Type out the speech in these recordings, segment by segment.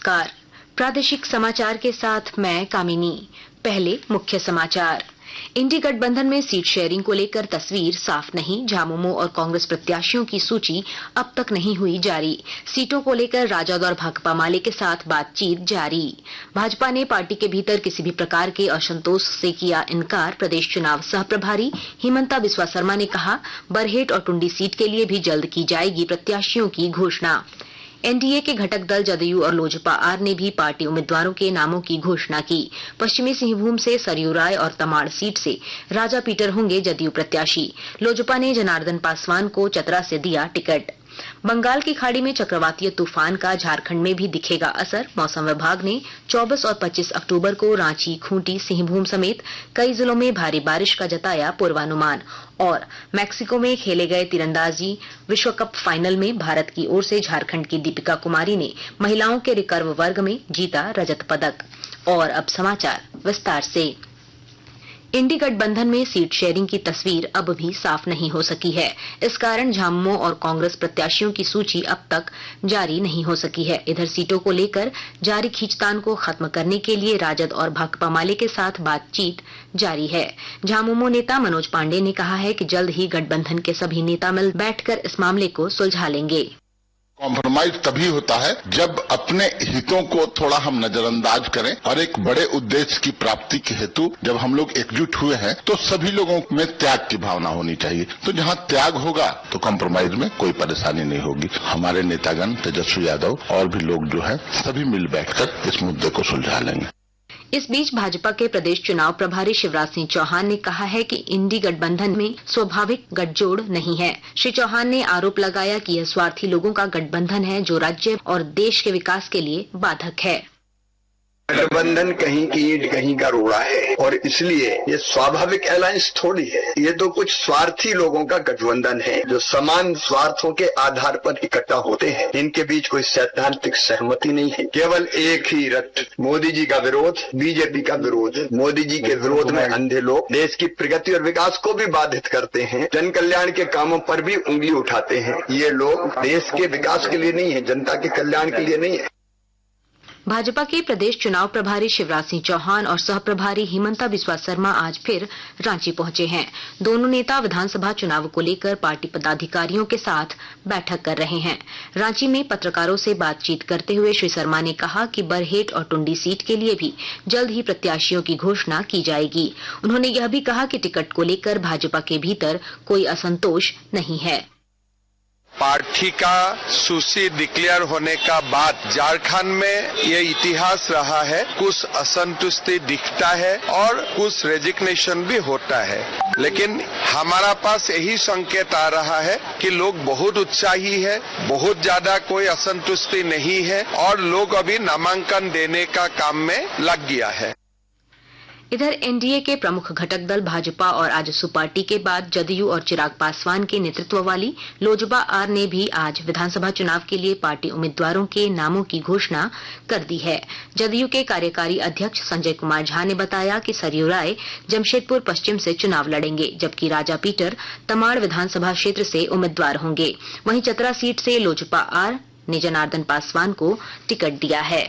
नमस्कार। प्रादेशिक समाचार के साथ मैं कामिनी। पहले मुख्य समाचार। इंडी गठबंधन में सीट शेयरिंग को लेकर तस्वीर साफ नहीं। झामुमो और कांग्रेस प्रत्याशियों की सूची अब तक नहीं हुई जारी। सीटों को लेकर राजद और भाकपा माले के साथ बातचीत जारी। भाजपा ने पार्टी के भीतर किसी भी प्रकार के असंतोष से किया इनकार। प्रदेश चुनाव सह प्रभारी हिमंता बिस्वा शर्मा ने कहा, बरहेट और टुंडी सीट के लिए भी जल्द की जाएगी प्रत्याशियों की घोषणा। एनडीए के घटक दल जदयू और लोजपा आर ने भी पार्टी उम्मीदवारों के नामों की घोषणा की। पश्चिमी सिंहभूम से सरयू राय और तमाड़ सीट से राजा पीटर होंगे जदयू प्रत्याशी। लोजपा ने जनार्दन पासवान को चतरा से दिया टिकट। बंगाल की खाड़ी में चक्रवातीय तूफान का झारखंड में भी दिखेगा असर। मौसम विभाग ने 24 और 25 अक्टूबर को रांची, खूंटी, सिंहभूम समेत कई जिलों में भारी बारिश का जताया पूर्वानुमान। और मैक्सिको में खेले गए तीरंदाजी विश्व कप फाइनल में भारत की ओर से झारखंड की दीपिका कुमारी ने महिलाओं के रिकर्व वर्ग में जीता रजत पदक। और अब समाचार विस्तार से। इंडी गठबंधन में सीट शेयरिंग की तस्वीर अब भी साफ नहीं हो सकी है। इस कारण झामुमो और कांग्रेस प्रत्याशियों की सूची अब तक जारी नहीं हो सकी है। इधर सीटों को लेकर जारी खींचतान को खत्म करने के लिए राजद और भाकपा माले के साथ बातचीत जारी है। झामुमो नेता मनोज पांडे ने कहा है कि जल्द ही गठबंधन के सभी नेता मिल बैठकर इस मामले को सुलझा लेंगे। कॉम्प्रोमाइज तभी होता है जब अपने हितों को थोड़ा हम नजरअंदाज करें और एक बड़े उद्देश्य की प्राप्ति के हेतु जब हम लोग एकजुट हुए हैं तो सभी लोगों में त्याग की भावना होनी चाहिए। तो जहां त्याग होगा तो कॉम्प्रोमाइज में कोई परेशानी नहीं होगी। हमारे नेतागण तेजस्वी यादव और भी लोग जो है सभी मिल बैठकर इस मुद्दे को सुलझा लेंगे। इस बीच भाजपा के प्रदेश चुनाव प्रभारी शिवराज सिंह चौहान ने कहा है कि इंडी गठबंधन में स्वाभाविक गठजोड़ नहीं है। श्री चौहान ने आरोप लगाया कि यह स्वार्थी लोगों का गठबंधन है जो राज्य और देश के विकास के लिए बाधक है। गठबंधन कहीं की ईंट कहीं का रोड़ा है और इसलिए ये स्वाभाविक अलायंस थोड़ी है। ये तो कुछ स्वार्थी लोगों का गठबंधन है जो समान स्वार्थों के आधार पर इकट्ठा होते हैं। इनके बीच कोई सैद्धांतिक सहमति नहीं है। केवल एक ही रट, मोदी जी का विरोध, बीजेपी का विरोध। मोदी जी के विरोध में अंधे लोग देश की प्रगति और विकास को भी बाधित करते हैं। जन कल्याण के कामों पर भी उंगली उठाते हैं। ये लोग देश के विकास के लिए नहीं है, जनता के कल्याण के लिए नहीं है। भाजपा के प्रदेश चुनाव प्रभारी शिवराज सिंह चौहान और सह प्रभारी हिमंता बिस्वा शर्मा आज फिर रांची पहुंचे हैं। दोनों नेता विधानसभा चुनाव को लेकर पार्टी पदाधिकारियों के साथ बैठक कर रहे हैं। रांची में पत्रकारों से बातचीत करते हुए श्री शर्मा ने कहा कि बरहेट और टुंडी सीट के लिए भी जल्द ही प्रत्याशियों की घोषणा की जाएगी। उन्होंने यह भी कहा कि टिकट को लेकर भाजपा के भीतर कोई असंतोष नहीं है। पार्टी का सूची डिक्लेयर होने का बाद झारखंड में ये इतिहास रहा है, कुछ असंतुष्टि दिखता है और कुछ रेजिग्नेशन भी होता है। लेकिन हमारा पास यही संकेत आ रहा है कि लोग बहुत उत्साही है, बहुत ज्यादा कोई असंतुष्टि नहीं है और लोग अभी नामांकन देने का काम में लग गया है। इधर एनडीए के प्रमुख घटक दल भाजपा और आजसू पार्टी के बाद जदयू और चिराग पासवान के नेतृत्व वाली लोजपा आर ने भी आज विधानसभा चुनाव के लिए पार्टी उम्मीदवारों के नामों की घोषणा कर दी है। जदयू के कार्यकारी अध्यक्ष संजय कुमार झा ने बताया कि सरयू राय जमशेदपुर पश्चिम से चुनाव लड़ेंगे, जबकि राजा पीटर तमाड़ विधानसभा क्षेत्र से उम्मीदवार होंगे। वहीं चतरा सीट से लोजपा आर ने जनार्दन पासवान को टिकट दिया है।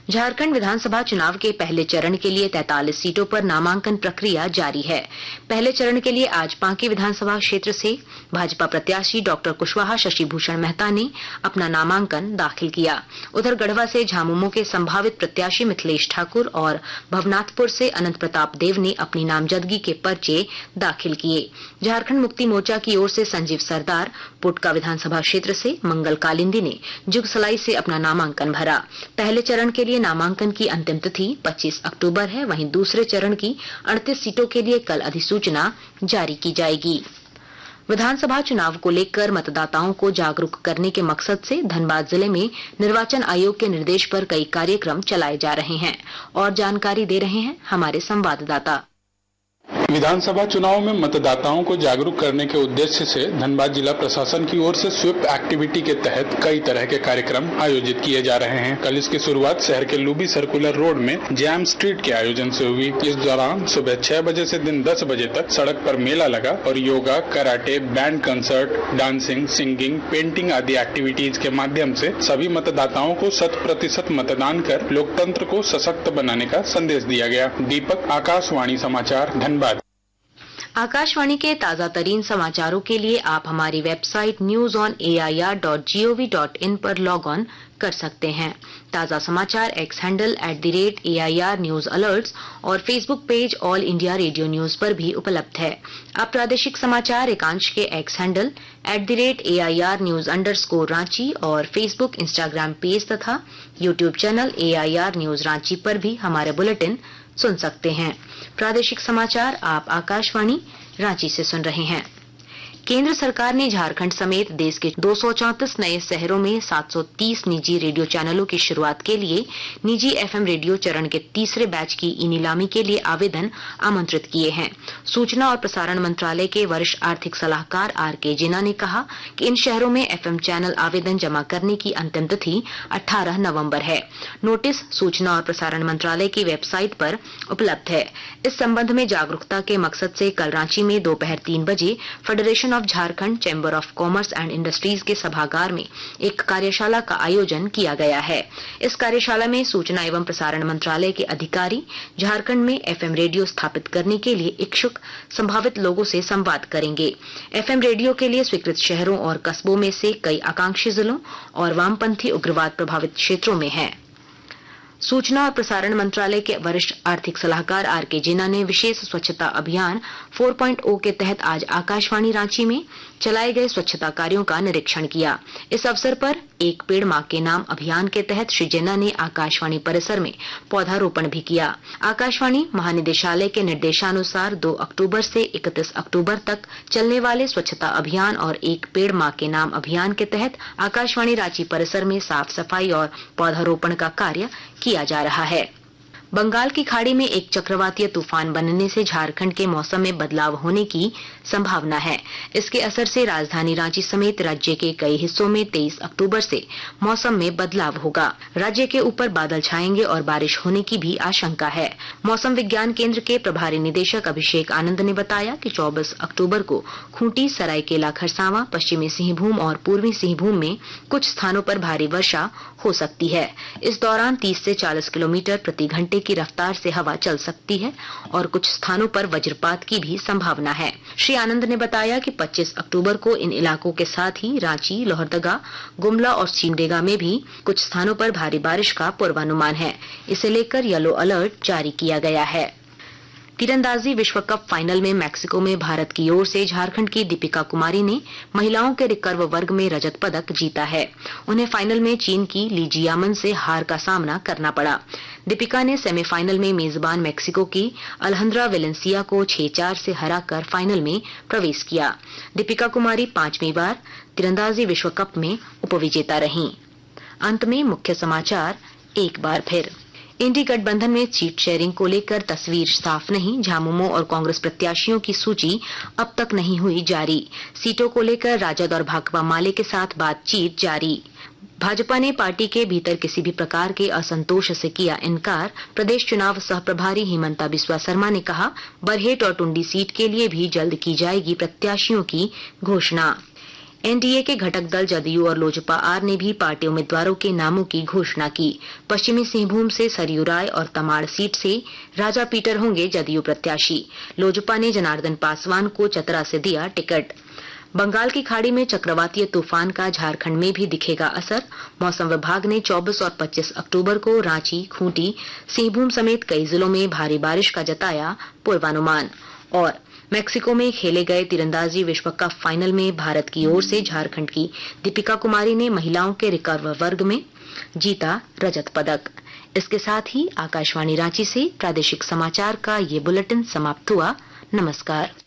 झारखंड विधानसभा चुनाव के पहले चरण के लिए 43 सीटों पर नामांकन प्रक्रिया जारी है। पहले चरण के लिए आज पांकी विधानसभा क्षेत्र से भाजपा प्रत्याशी डॉक्टर कुशवाहा शशिभूषण मेहता ने अपना नामांकन दाखिल किया। उधर गढ़वा से झामुमो के संभावित प्रत्याशी मिथिलेश ठाकुर और भवनाथपुर से अनंत प्रताप देव ने अपनी नामजदगी के पर्चे दाखिल किए। झारखंड मुक्ति मोर्चा की ओर से संजीव सरदार पुटका विधानसभा क्षेत्र से मंगल कालिंदी ने जुगसलाई से अपना नामांकन भरा। पहले चरण के लिए नामांकन की अंतिम तिथि 25 अक्टूबर है। वहीं दूसरे चरण की 38 सीटों के लिए कल अधिसूचना जारी की जाएगी। विधानसभा चुनाव को लेकर मतदाताओं को जागरूक करने के मकसद से धनबाद जिले में निर्वाचन आयोग के निर्देश पर कई कार्यक्रम चलाए जा रहे हैं और जानकारी दे रहे हैं हमारे संवाददाता। विधानसभा चुनाव में मतदाताओं को जागरूक करने के उद्देश्य से धनबाद जिला प्रशासन की ओर से स्वीप एक्टिविटी के तहत कई तरह के कार्यक्रम आयोजित किए जा रहे हैं। कल इसकी शुरुआत शहर के लूबी सर्कुलर रोड में जैम स्ट्रीट के आयोजन से हुई। इस दौरान सुबह 6 बजे से दिन 10 बजे तक सड़क पर मेला लगा और yoga, karate, band concert, dancing, singing, painting आदि एक्टिविटीज के माध्यम से सभी मतदाताओं को 100% मतदान कर लोकतंत्र को सशक्त बनाने का संदेश दिया गया। दीपक, आकाशवाणी समाचार, धनबाद। आकाशवाणी के ताजा तरीन समाचारों के लिए आप हमारी वेबसाइट newsonair.gov.in पर लॉग ऑन कर सकते हैं। ताजा समाचार X handle @AIR News alerts और Facebook page All India Radio News पर भी उपलब्ध है। अब प्रादेशिक समाचार एकांश के X handle @AIR News_ Ranchi और फेसबुक, इंस्टाग्राम पेज तथा YouTube channel AIR News Ranchi पर भी हमारे बुलेटिन सुन सकते हैं। प्रादेशिक समाचार आप आकाशवाणी रांची से सुन रहे हैं। केंद्र सरकार ने झारखंड समेत देश के 234 नए शहरों में 730 निजी रेडियो चैनलों की शुरुआत के लिए निजी FM रेडियो चरण के तीसरे बैच की ई नीलामी के लिए आवेदन आमंत्रित किए हैं। सूचना और प्रसारण मंत्रालय के वरिष्ठ आर्थिक सलाहकार RK जिना ने कहा कि इन शहरों में FM चैनल आवेदन जमा करने की अंतिम तिथि 18 नवंबर है। नोटिस सूचना और प्रसारण मंत्रालय की वेबसाइट पर उपलब्ध है। इस संबंध में जागरूकता के मकसद से कल रांची में दोपहर 3 बजे federation of Jharkhand chamber of commerce and industries के सभागार में एक कार्यशाला का आयोजन किया गया है। इस कार्यशाला में सूचना एवं प्रसारण मंत्रालय के अधिकारी झारखंड में FM रेडियो स्थापित करने के लिए इच्छुक संभावित लोगों से संवाद करेंगे। FM रेडियो के लिए स्वीकृत शहरों और कस्बों में से कई आकांक्षी जिलों और वामपंथी उग्रवाद प्रभावित क्षेत्रों में हैं। सूचना और प्रसारण मंत्रालय के वरिष्ठ आर्थिक सलाहकार RK जिना ने विशेष स्वच्छता अभियान 4.0 के तहत आज आकाशवाणी रांची में चलाए गए स्वच्छता कार्यों का निरीक्षण किया। इस अवसर पर एक पेड़ मां के नाम अभियान के तहत श्री जिना ने आकाशवाणी परिसर में पौधारोपण भी किया। आकाशवाणी महानिदेशालय के निर्देशानुसार 2 अक्टूबर से 31 अक्टूबर तक चलने वाले स्वच्छता अभियान और एक पेड़ मां के नाम अभियान के तहत आकाशवाणी रांची परिसर में साफ सफाई और पौधारोपण का कार्य किया जा रहा है। बंगाल की खाड़ी में एक चक्रवातीय तूफान बनने से झारखंड के मौसम में बदलाव होने की संभावना है। इसके असर से राजधानी रांची समेत राज्य के कई हिस्सों में 23 अक्टूबर से मौसम में बदलाव होगा। राज्य के ऊपर बादल छाएंगे और बारिश होने की भी आशंका है। मौसम विज्ञान केंद्र के प्रभारी निदेशक अभिषेक आनंद ने बताया कि 24 अक्टूबर को खूंटी, सरायकेला खरसावां, पश्चिमी सिंहभूम और पूर्वी सिंहभूम में कुछ स्थानों पर भारी वर्षा हो सकती है। इस दौरान 30 से 40 किलोमीटर प्रति घंटे की रफ्तार से हवा चल सकती है और कुछ स्थानों पर वज्रपात की भी संभावना है। श्री आनंद ने बताया कि 25 अक्टूबर को इन इलाकों के साथ ही रांची, लोहरदगा, गुमला और सिमडेगा में भी कुछ स्थानों पर भारी बारिश का पूर्वानुमान है। इसे लेकर येलो अलर्ट जारी किया गया है। तीरंदाजी विश्व कप फाइनल में मैक्सिको में भारत की ओर से झारखंड की दीपिका कुमारी ने महिलाओं के रिकर्व वर्ग में रजत पदक जीता है। उन्हें फाइनल में चीन की ली जियामन से हार का सामना करना पड़ा। दीपिका ने सेमीफाइनल में मेजबान मैक्सिको की अल्हंद्रा वेलेंसिया को 6-4 से हराकर फाइनल में प्रवेश किया। दीपिका कुमारी 5वीं बार तीरंदाजी विश्व कप में उपविजेता रहीं। अंत में मुख्य समाचार एक बार फिर। इंडी गठबंधन में सीट शेयरिंग को लेकर तस्वीर साफ नहीं, झामुमो और कांग्रेस प्रत्याशियों की सूची अब तक नहीं हुई जारी। सीटों को लेकर राजद और भाकपा माले के साथ बातचीत जारी। भाजपा ने पार्टी के भीतर किसी भी प्रकार के असंतोष से किया इनकार। प्रदेश चुनाव सह प्रभारी हेमंता बिस्वा शर्मा ने कहा, बरहेट और टुंडी सीट के लिए भी जल्द की जाएगी प्रत्याशियों की घोषणा। एनडीए के घटक दल जदयू और लोजपा आर ने भी पार्टी उम्मीदवारों के नामों की घोषणा की। पश्चिमी सिंहभूम से सरयू राय और तमाड़ सीट से राजा पीटर होंगे जदयू प्रत्याशी। लोजपा ने जनार्दन पासवान को चतरा से दिया टिकट। बंगाल की खाड़ी में चक्रवातीय तूफान का झारखंड में भी दिखेगा असर। मौसम विभाग ने 24 और 25 अक्टूबर को रांची, खूंटी, सिंहभूम समेत कई जिलों में भारी बारिश का जताया पूर्वानुमान। और मैक्सिको में खेले गए तीरंदाजी विश्व कप फाइनल में भारत की ओर से झारखंड की दीपिका कुमारी ने महिलाओं के रिकर्व वर्ग में जीता रजत पदक। इसके साथ ही आकाशवाणी रांची से प्रादेशिक समाचार का ये बुलेटिन समाप्त हुआ। नमस्कार।